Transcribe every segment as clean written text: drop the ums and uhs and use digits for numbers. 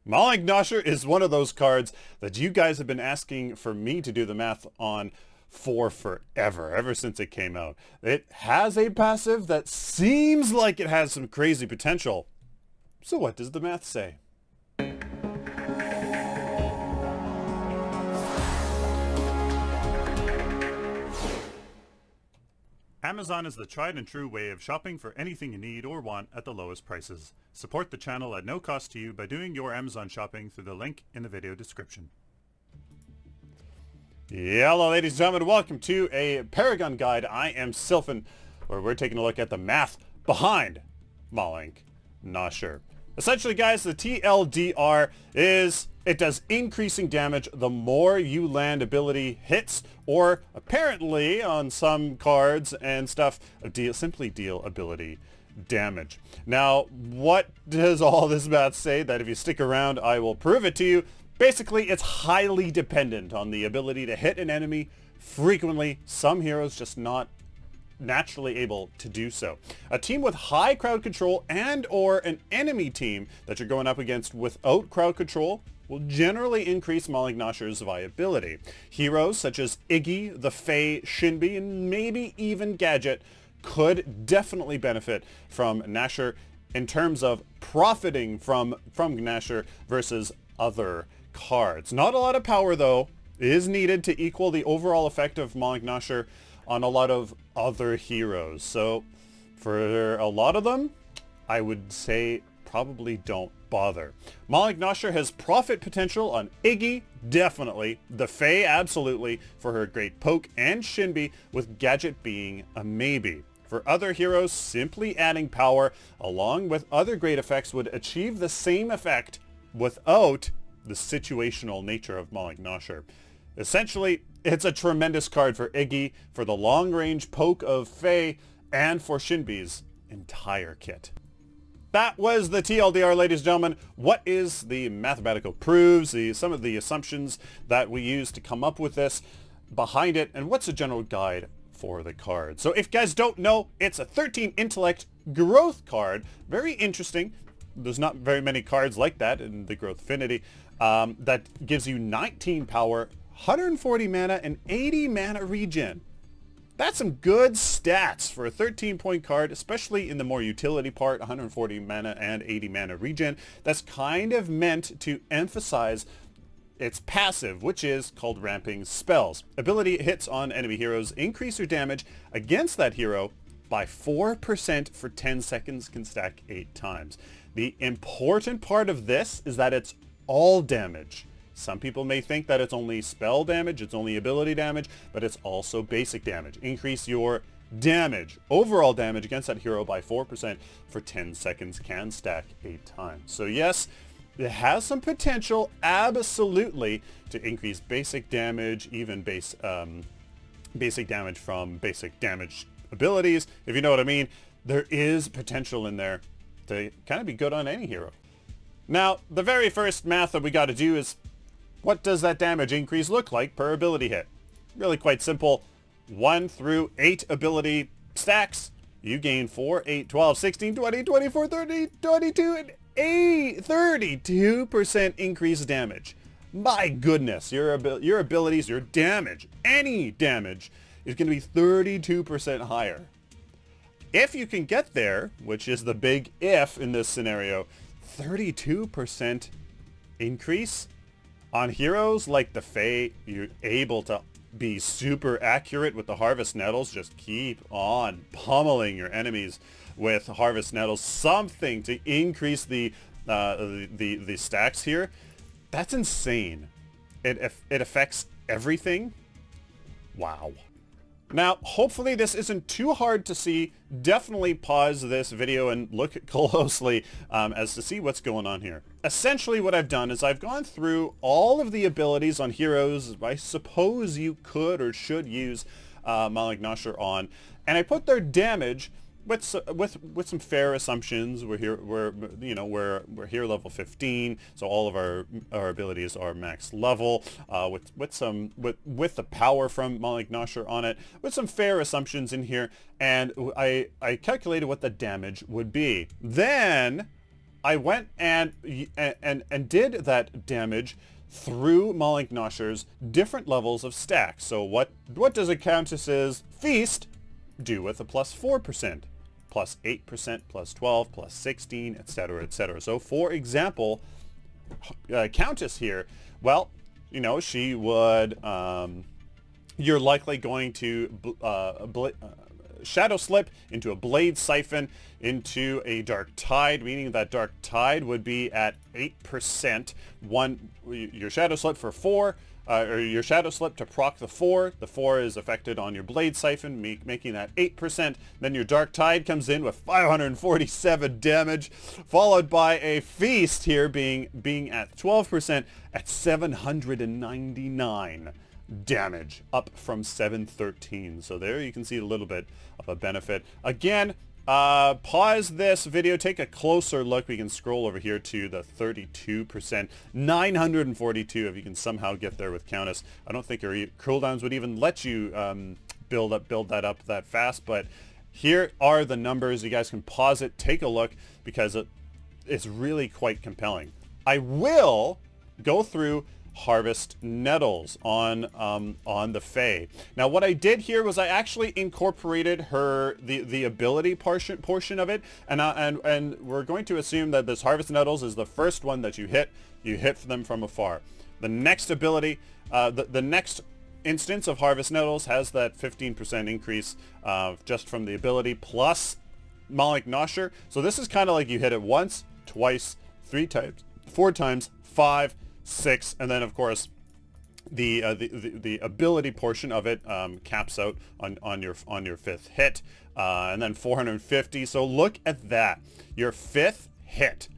Mallenk Gnasher is one of those cards that you guys have been asking for me to do the math on for forever, ever since it came out. It has a passive that seems like it has some crazy potential. So what does the math say? Amazon is the tried and true way of shopping for anything you need or want at the lowest prices. Support the channel at no cost to you by doing your Amazon shopping through the link in the video description. Hello ladies and gentlemen, welcome to a Paragon Guide. I am Sylphin, where we're taking a look at the math behind Mallenk Gnasher. Essentially guys, the TLDR is, it does increasing damage the more you land ability hits, or apparently on some cards and stuff, simply deal ability damage. Now, what does all this math say? That if you stick around, I will prove it to you. Basically, it's highly dependent on the ability to hit an enemy frequently. Some heroes just not naturally able to do so. A team with high crowd control and or an enemy team that you're going up against without crowd control will generally increase Mallenk Gnasher's viability. Heroes such as Iggy, the Fae, Shinbi, and maybe even Gadget could definitely benefit from Gnasher in terms of profiting from Gnasher versus other cards. Not a lot of power though is needed to equal the overall effect of Mallenk Gnasher on a lot of other heroes. So for a lot of them, I would say probably don't bother. Mallenk Gnasher has profit potential on Iggy, definitely. The Fae, absolutely, for her great poke, and Shinbi, with Gadget being a maybe. For other heroes, simply adding power along with other great effects would achieve the same effect without the situational nature of Mallenk Gnasher. Essentially, it's a tremendous card for Iggy, for the long-range poke of Fae, and for Shinbi's entire kit. That was the TLDR, ladies and gentlemen. What is the mathematical proofs, some of the assumptions that we use to come up with this behind it, and what's a general guide for the card? So if you guys don't know, it's a 13 intellect growth card. Very interesting. There's not very many cards like that in the growth affinity that gives you 19 power, 140 mana, and 80 mana regen. That's some good stats for a 13-point card, especially in the more utility part, 140 mana and 80 mana regen. That's kind of meant to emphasize its passive, which is called ramping spells. Ability hits on enemy heroes increase your damage against that hero by 4% for 10 seconds, can stack 8 times. The important part of this is that it's all damage. Some people may think that it's only spell damage, it's only ability damage, but it's also basic damage. Increase your damage, overall damage against that hero by 4% for 10 seconds, can stack 8 times. So yes, it has some potential, absolutely, to increase basic damage, even basic damage from basic damage abilities, if you know what I mean. There is potential in there to kind of be good on any hero. Now, the very first math that we got to do is, what does that damage increase look like per ability hit? Really quite simple. 1 through 8 ability stacks. You gain 4, 8, 12, 16, 20, 24, 30, 22, and 32% increased damage. My goodness, your abilities, your damage, any damage, is going to be 32% higher. If you can get there, which is the big if in this scenario, 32% increase on heroes like the Fae, you're able to be super accurate with the Harvest Nettles. Just keep on pummeling your enemies with Harvest Nettles, something to increase the stacks here. That's insane. It affects everything. Wow. Now, hopefully this isn't too hard to see. Definitely pause this video and look closely as to see what's going on here. Essentially what I've done is I've gone through all of the abilities on heroes I suppose you could or should use Mallenk Gnasher on, and I put their damage with some fair assumptions. We're here level 15, so all of our abilities are max level, with the power from Mallenk Gnasher on it, with some fair assumptions in here, and I calculated what the damage would be. Then I went and did that damage through Mallenk Gnasher's different levels of stacks. So what does a Countess's Feast do with a plus 4%, plus 8%, plus 12, plus 16, etc., etc.? So for example, Countess here, well, you know, she would, you're likely going to Shadow Slip into a Blade Sylphin into a Dark Tide, meaning that Dark Tide would be at 8%. Your Shadow Slip for 4, or your Shadow Slip to proc the 4. The 4 is affected on your Blade Sylphin, making that 8%. Then your Dark Tide comes in with 547 damage, followed by a Feast here being at 12% at 799 damage, up from 713. So there you can see a little bit of a benefit. Again, pause this video, take a closer look. We can scroll over here to the 32%, 942 if you can somehow get there with Countess. I don't think your cooldowns would even let you build that up that fast, but here are the numbers. You guys can pause it, take a look, because it's really quite compelling. I will go through Harvest Nettles on the Fae. Now what I did here was I actually incorporated the ability portion of it, and we're going to assume that this Harvest Nettles is the first one that you hit them from afar. The next ability, the next instance of Harvest Nettles has that 15% increase just from the ability plus Mallenk Gnasher. So this is kind of like you hit it once, twice, 3 times, 4 times, 5, 6, and then of course the ability portion of it caps out on your 5th hit, and then 450. So look at that. Your 5th hit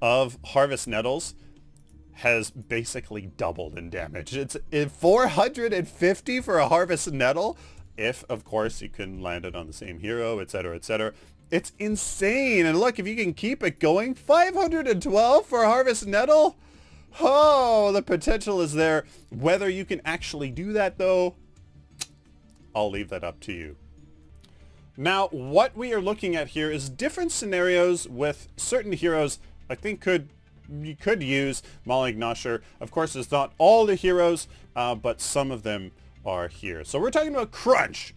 of Harvest Nettles has basically doubled in damage. It's 450 for a Harvest Nettle, if of course you can land it on the same hero, etc., etc. It's insane. And look, if you can keep it going, 512 for a Harvest Nettle. Oh, the potential is there. Whether you can actually do that, though, I'll leave that up to you. Now, what we are looking at here is different scenarios with certain heroes I think you could use Mallenk Gnasher. Of course, it's not all the heroes, but some of them are here. So we're talking about Crunch.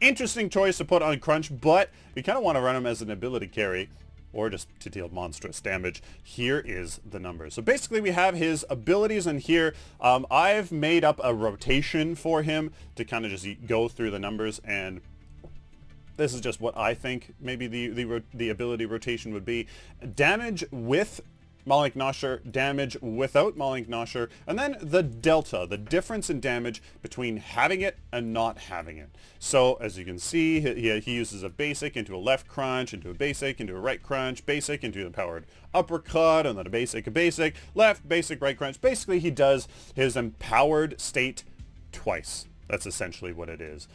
Interesting choice to put on Crunch, but we kind of want to run him as an ability carry, or just to deal monstrous damage. Here is the numbers. So basically we have his abilities in here. I've made up a rotation for him to kind of just go through the numbers, and this is just what I think maybe the ability rotation would be. Damage with Mallenk Gnasher, damage without Mallenk Gnasher, and then the delta, the difference in damage between having it and not having it. So as you can see, he uses a basic into a left crunch, into a basic, into a right crunch, basic, into a powered uppercut, and then a basic, left, basic, right crunch. Basically, he does his empowered state twice. That's essentially what it is.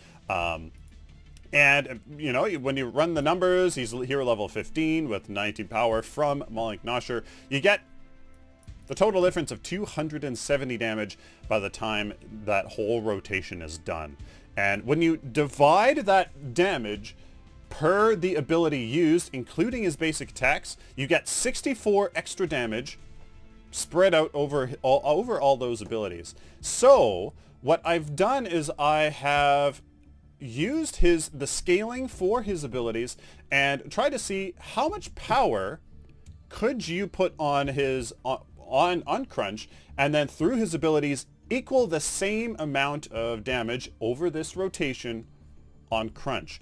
And, you know, when you run the numbers, he's hero level 15 with 19 power from Mallenk Gnasher. You get the total difference of 270 damage by the time that whole rotation is done. And when you divide that damage per the ability used, including his basic attacks, you get 64 extra damage spread out over all those abilities. So what I've done is I have used the scaling for his abilities and try to see how much power could you put on his on Crunch, and then through his abilities equal the same amount of damage over this rotation on Crunch.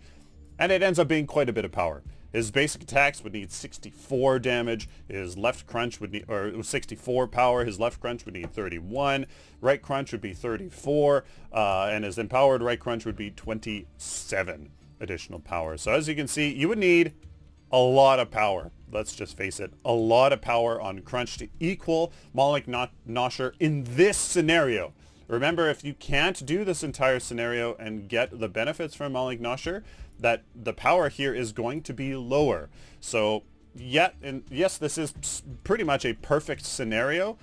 And it ends up being quite a bit of power. His basic attacks would need 64 damage. His left crunch would need, or 64 power. His left crunch would need 31. Right crunch would be 34. And his empowered right crunch would be 27 additional power. So as you can see, you would need a lot of power. Let's just face it. A lot of power on Crunch to equal Mallenk Gnasher in this scenario. Remember, if you can't do this entire scenario and get the benefits from Mallenk Gnasher, that the power here is going to be lower. So, yes, this is pretty much a perfect scenario.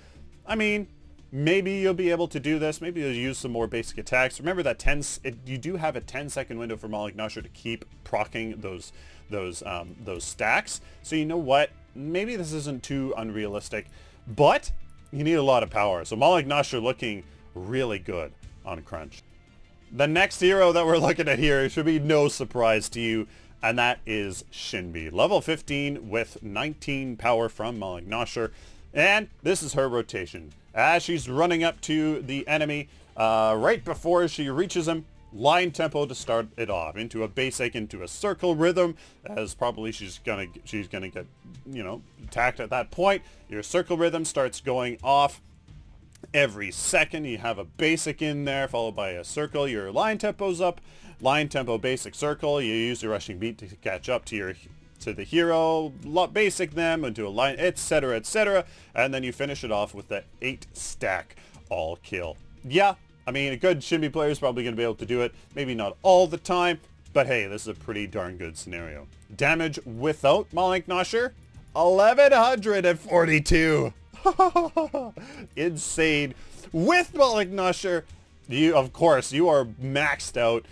I mean, maybe you'll be able to do this. Maybe you'll use some more basic attacks. Remember that you do have a 10-second window for Mallenk Gnasher to keep proccing those stacks. So you know what? maybe this isn't too unrealistic, but you need a lot of power. So Mallenk Gnasher looking really good on Crunch. The next hero that we're looking at here should be no surprise to you, and that is Shinbi. Level 15 with 19 power from Mallenk Gnasher, and this is her rotation. As she's running up to the enemy, right before she reaches him, line tempo to start it off, into a basic, into a circle rhythm, as probably she's gonna get, you know, attacked at that point. Your circle rhythm starts going off every second. You have a basic in there followed by a circle. Your line tempo's up, line tempo, basic, circle. You use your rushing beat to catch up to the hero, basic them into a line, etc, etc, and then you finish it off with the 8 stack all kill. Yeah, I mean, a good Shinbi player is probably going to be able to do it. Maybe not all the time, but hey, this is a pretty darn good scenario. Damage without Mallenk Gnasher, 1142. Insane. With Mallenk Gnasher, of course, you are maxed out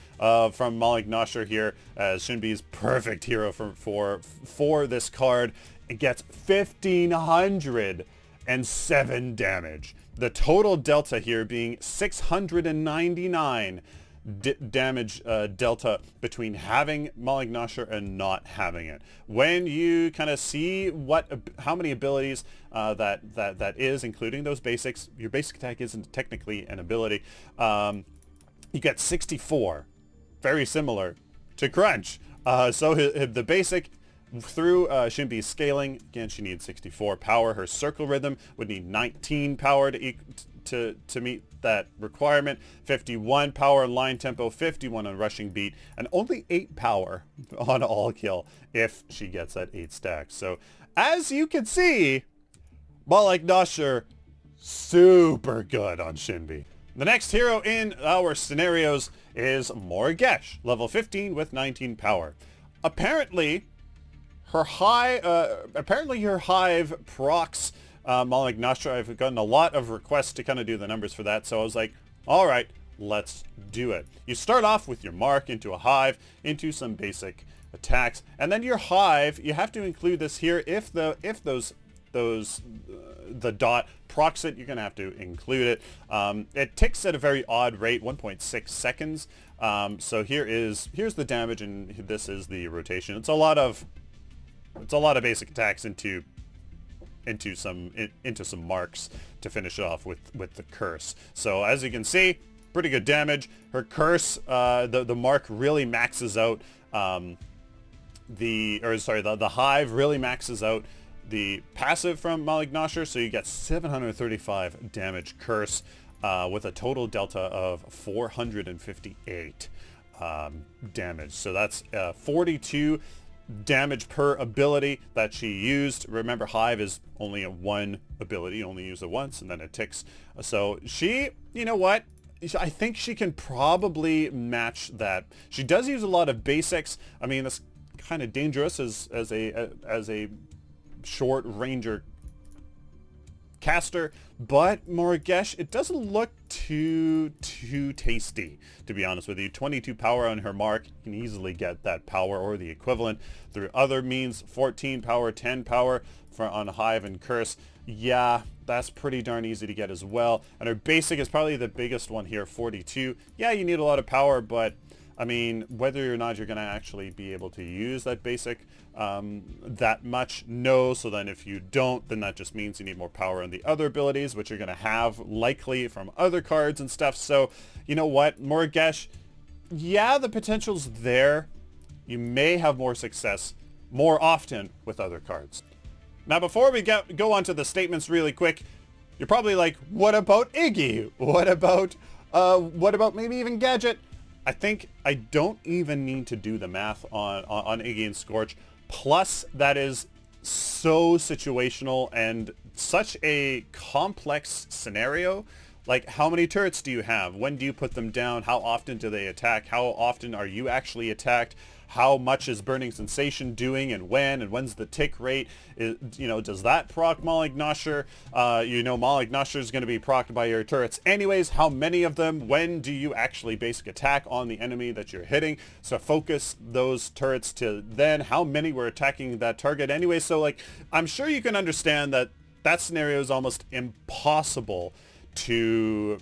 from Mallenk Gnasher here, as Shinbi's perfect hero for this card. It gets 1,507 damage. The total delta here being 699 damage delta between having Mallenk Gnasher and not having it. When you kind of see how many abilities that is, including those basics, your basic attack isn't technically an ability. You get 64, very similar to Crunch. So the basic through Shinbi's scaling, again, she needs 64 power. Her circle rhythm would need 19 power to meet that requirement. 51 power on line tempo, 51 on rushing beat, and only 8 power on all kill if she gets that 8 stack. So as you can see, Mallenk Gnasher, super good on Shinbi. The next hero in our scenarios is Gesh, level 15 with 19 power. Apparently her hive procs Mallenk Gnasher. I've gotten a lot of requests to kind of do the numbers for that, so I was like, all right, let's do it. You start off with your mark into a hive, into some basic attacks, and then your hive, you have to include this here. If the dot procs it, you're gonna have to include it. It ticks at a very odd rate, 1.6 seconds. So here's the damage, and this is the rotation. It's a lot of basic attacks into some marks to finish it off with the curse. So as you can see, pretty good damage. Her curse, the mark really maxes out the hive really maxes out the passive from Mallenk Gnasher, so you get 735 damage curse with a total delta of 458 damage. So that's 42 damage per ability that she used. Remember, hive is only a one ability, you only use it once, and then it ticks. So she, you know what, I think she can probably match that. She does use a lot of basics. I mean, that's kind of dangerous as a short ranger caster, but Gesh, it doesn't look too tasty, to be honest with you. 22 power on her mark, you can easily get that power or the equivalent through other means. 14 power, 10 power on hive and curse. Yeah, that's pretty darn easy to get as well. And her basic is probably the biggest one here, 42. Yeah, you need a lot of power, but I mean, whether or not you're going to actually be able to use that basic that much, no. So then if you don't, then that just means you need more power on the other abilities, which you're going to have likely from other cards and stuff. So you know what, Gesh, yeah, the potential's there. You may have more success more often with other cards. Now, before we go on to the statements really quick, you're probably like, what about Iggy? What about maybe even Gadget? I think I don't even need to do the math on Iggy and Scorch. Plus, that is so situational and such a complex scenario. Like, how many turrets do you have? When do you put them down? How often do they attack? How often are you actually attacked? how much is Burning Sensation doing and when's the tick rate? Does that proc Mallenk Gnasher? Mallenk Gnasher is going to be procced by your turrets anyways. How many of them? When do you actually basic attack on the enemy that you're hitting? So focus those turrets to then how many were attacking that target anyway. So like, I'm sure you can understand that scenario is almost impossible to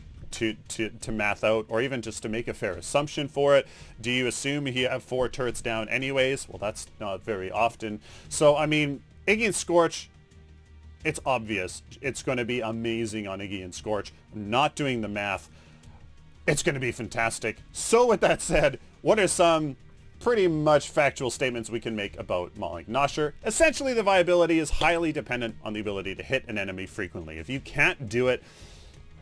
math out, or even just to make a fair assumption for it. Do you assume you have 4 turrets down anyways? Well, that's not very often. So I mean, Iggy and Scorch, it's obvious it's going to be amazing on Iggy and Scorch. I'm not doing the math. It's going to be fantastic. So with that said, what are some pretty much factual statements we can make about Mallenk Gnasher? Essentially, the viability is highly dependent on the ability to hit an enemy frequently. If you can't do it,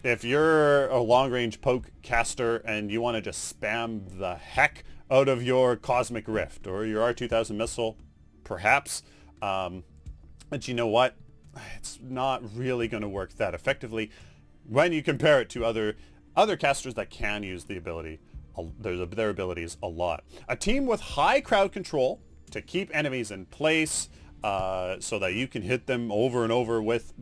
if you're a long-range poke caster and you want to just spam the heck out of your Cosmic Rift or your R2000 missile, perhaps, but you know what? It's not really going to work that effectively when you compare it to other casters that can use the ability, their abilities a lot. A team with high crowd control to keep enemies in place, so that you can hit them over and over with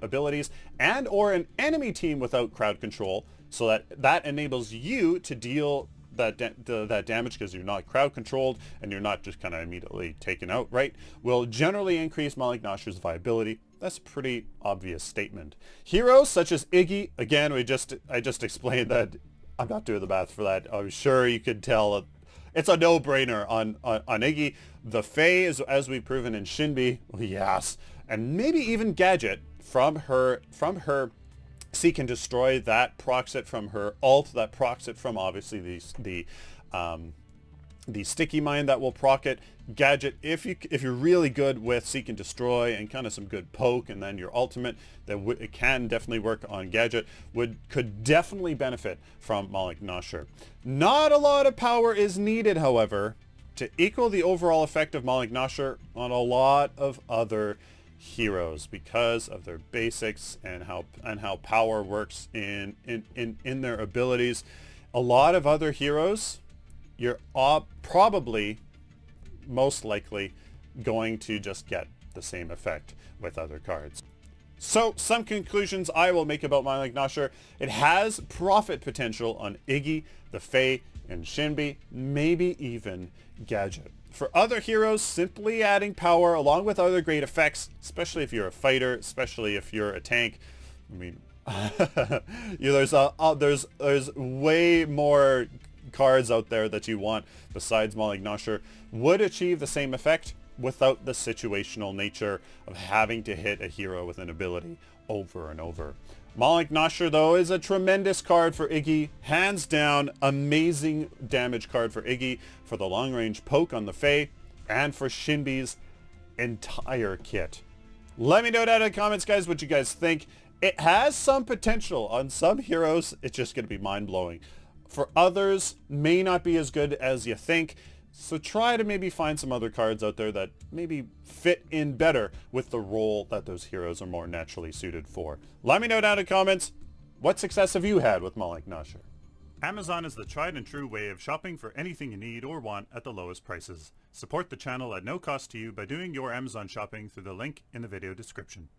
abilities, and or an enemy team without crowd control, so that enables you to deal that damage because you're not crowd controlled and you're not just kind of immediately taken out, right? Will generally increase Mallenk Gnasher's viability. That's a pretty obvious statement. Heroes such as Iggy, again, I just explained that I'm not doing the math for that. I'm sure you could tell it's a no-brainer on Iggy. The Fae, as we've proven in Shinbi, yes, and maybe even Gadget from her Seek and Destroy, that procs it from her ult, that procs it from obviously the sticky mine that will proc it. Gadget, if you're really good with Seek and Destroy and kind of some good poke, and then your ultimate, it can definitely work on Gadget, could definitely benefit from Mallenk Gnasher. Not a lot of power is needed, however, to equal the overall effect of Mallenk Gnasher on a lot of other heroes because of their basics and how power works in their abilities. A lot of other heroes, you're probably most likely going to just get the same effect with other cards. So some conclusions I will make about Mallenk Gnasher. It has profit potential on Iggy, the Fae, and Shinbi, maybe even Gadget. For other heroes, simply adding power along with other great effects, especially if you're a fighter, especially if you're a tank. I mean, there's way more cards out there that you want besides Mallenk Gnasher, would achieve the same effect without the situational nature of having to hit a hero with an ability over and over. Mallenk Gnasher, though, is a tremendous card for Iggy. Hands down, amazing damage card for Iggy, for the long-range poke on the Fae, and for Shinbi's entire kit. Let me know down in the comments, guys, what you guys think. It has some potential. On some heroes, it's just going to be mind-blowing. For others, may not be as good as you think. So try to maybe find some other cards out there that maybe fit in better with the role that those heroes are more naturally suited for. Let me know down in the comments, what success have you had with Mallenk Gnasher? Amazon is the tried and true way of shopping for anything you need or want at the lowest prices. Support the channel at no cost to you by doing your Amazon shopping through the link in the video description.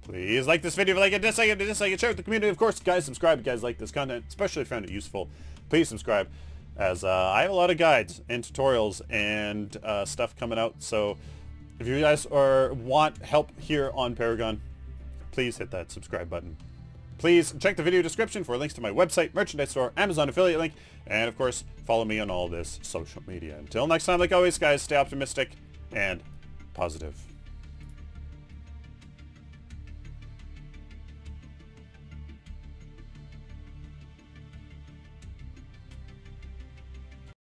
Please like this video if you like it, dislike it, share it with the community. Of course, guys, subscribe if you guys like this content, especially if you found it useful. Please subscribe, as I have a lot of guides and tutorials and stuff coming out. So if you guys want help here on Paragon, please hit that subscribe button. Please check the video description for links to my website, merchandise store, Amazon affiliate link, and of course, follow me on all this social media. Until next time, like always, guys, stay optimistic and positive.